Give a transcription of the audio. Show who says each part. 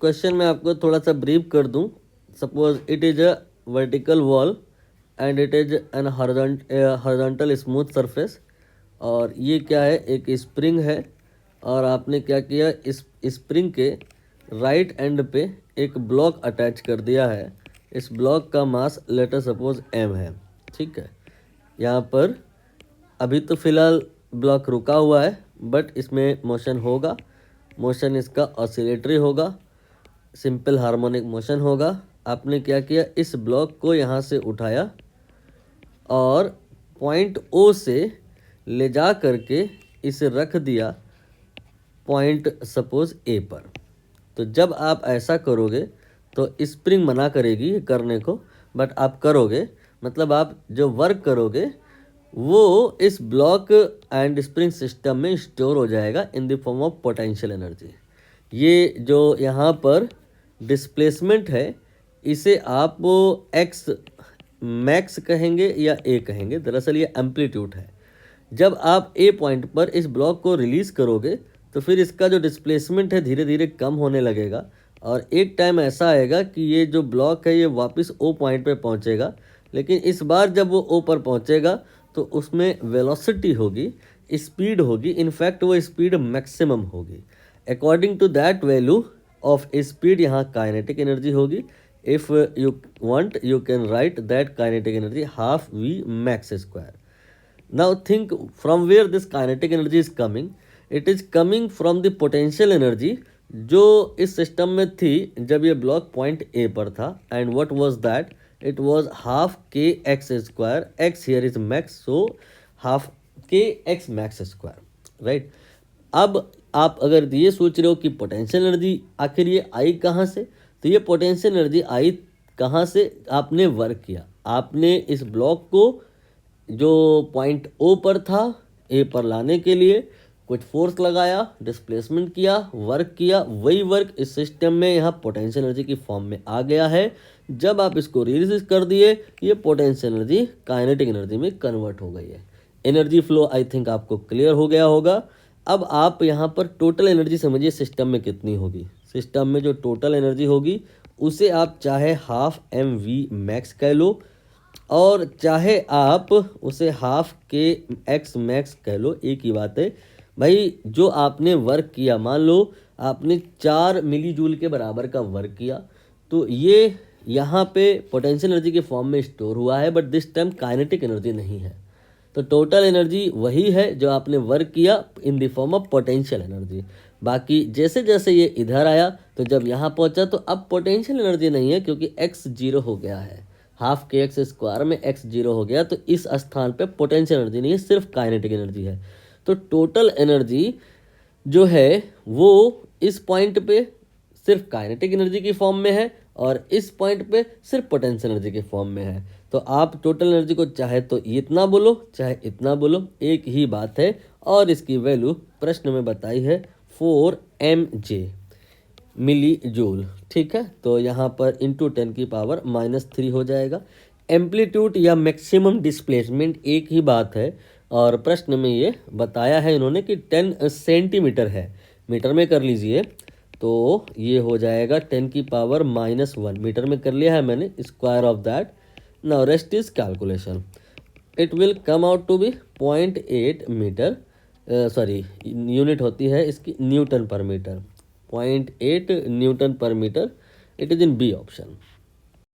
Speaker 1: Question मैं आपको थोड़ा सा ब्रीफ कर दूं. Suppose it is a vertical wall and it is an horizontal smooth surface. और ये क्या है, एक स्प्रिंग है. और आपने क्या किया, इस स्प्रिंग के राइट एंड पे एक ब्लॉक अटैच कर दिया है. इस ब्लॉक का मास लेटर सपोज m है. ठीक है, यहाँ पर अभी तो फिलहाल ब्लॉक रुका हुआ है, बट इसमें मोशन होगा. मोशन इसका ऑसिलेटरी होगा, सिंपल हार्मोनिक मोशन होगा. आपने क्या किया, इस ब्लॉक को यहाँ से उठाया और पॉइंट ओ से ले जा करके इसे रख दिया पॉइंट सपोज ए पर. तो जब आप ऐसा करोगे तो स्प्रिंग मना करेगी ये करने को, बट आप करोगे. मतलब आप जो वर्क करोगे वो इस ब्लॉक एंड स्प्रिंग सिस्टम में स्टोर हो जाएगा in the form of potential energy. ये जो यहाँ पर डिस्प्लेसमेंट है इसे आप एक्स मैक्स कहेंगे या ए कहेंगे. दरअसल ये एम्पलीट्यूड है. जब आप ए पॉइंट पर इस ब्लॉक को रिलीज करोगे तो फिर इसका जो डिस्प्लेसमेंट है धीरे धीरे कम होने लगेगा. और एक टाइम ऐसा आएगा कि ये जो ब्लॉक है ये वापस ओ पॉइंट पे पहुंचेगा. लेकिन इस बार जब वो ओ पर पहुंचेगा तो उसमें वेलोसिटी होगी, स्पीड होगी. इनफैक्ट वो स्पीड मैक्सिमम होगी. According to that value of speed यहाँ काइनेटिक एनर्जी होगी. If you want you can write that kinetic energy half v max square. Now think from where this kinetic energy is coming. It is coming from the potential energy जो इस system में थी जब ये block point A पर था. And what was that, it was half k x square. X here is max, so half k x max square, right. अब आप अगर ये सोच रहे हो कि पोटेंशियल एनर्जी आखिर ये आई कहाँ से, तो ये पोटेंशियल एनर्जी आई कहाँ से, आपने वर्क किया. आपने इस ब्लॉक को जो पॉइंट ओ पर था ए पर लाने के लिए कुछ फोर्स लगाया, डिस्प्लेसमेंट किया, वर्क किया. वही वर्क इस सिस्टम में यहाँ पोटेंशियल एनर्जी की फॉर्म में आ गया है. जब आप इसको रिलीज कर दिए ये पोटेंशियल एनर्जी काइनेटिक एनर्जी में कन्वर्ट हो गई है. एनर्जी फ्लो आई थिंक आपको क्लियर हो गया होगा. अब आप यहाँ पर टोटल एनर्जी समझिए सिस्टम में कितनी होगी. सिस्टम में जो टोटल एनर्जी होगी उसे आप चाहे हाफ एम वी मैक्स कह लो और चाहे आप उसे हाफ के एक्स मैक्स कह लो, एक ही बात है भाई. जो आपने वर्क किया, मान लो आपने 4 मिली जूल के बराबर का वर्क किया, तो ये यहाँ पे पोटेंशियल एनर्जी के फॉर्म में स्टोर हुआ है, but this time kinetic energy नहीं है. तो टोटल एनर्जी वही है जो आपने वर्क किया in the form of potential energy. बाकी जैसे जैसे ये इधर आया तो जब यहाँ पहुँचा तो अब पोटेंशियल एनर्जी नहीं है क्योंकि एक्स जीरो हो गया है. हाफ के एक्स स्क्वायर में एक्स जीरो हो गया, तो इस स्थान पे पोटेंशियल एनर्जी नहीं है, सिर्फ काइनेटिक एनर्जी है. तो टोटल एनर्जी जो है वो इस पॉइंट पे सिर्फ काइनेटिक एनर्जी की फॉर्म में है और इस पॉइंट पे सिर्फ पोटेंशियल एनर्जी के फॉर्म में है. तो आप टोटल एनर्जी को चाहे तो इतना बोलो चाहे इतना बोलो, एक ही बात है. और इसकी वैल्यू प्रश्न में बताई है 4 mJ मिली जूल. ठीक है, तो यहाँ पर इंटू 10 की पावर -3 हो जाएगा. एम्पलीट्यूड या मैक्सिमम डिस्प्लेसमेंट एक ही बात है. और प्रश्न में ये बताया है इन्होंने कि 10 सेंटीमीटर है. मीटर में कर लीजिए तो ये हो जाएगा 10 की पावर -1. मीटर में कर लिया है मैंने, square of that. Now rest is calculation. It will come out to be 0.8 metre, sorry unit होती है इसकी newton per metre. 0.8 newton per metre. It is in B option.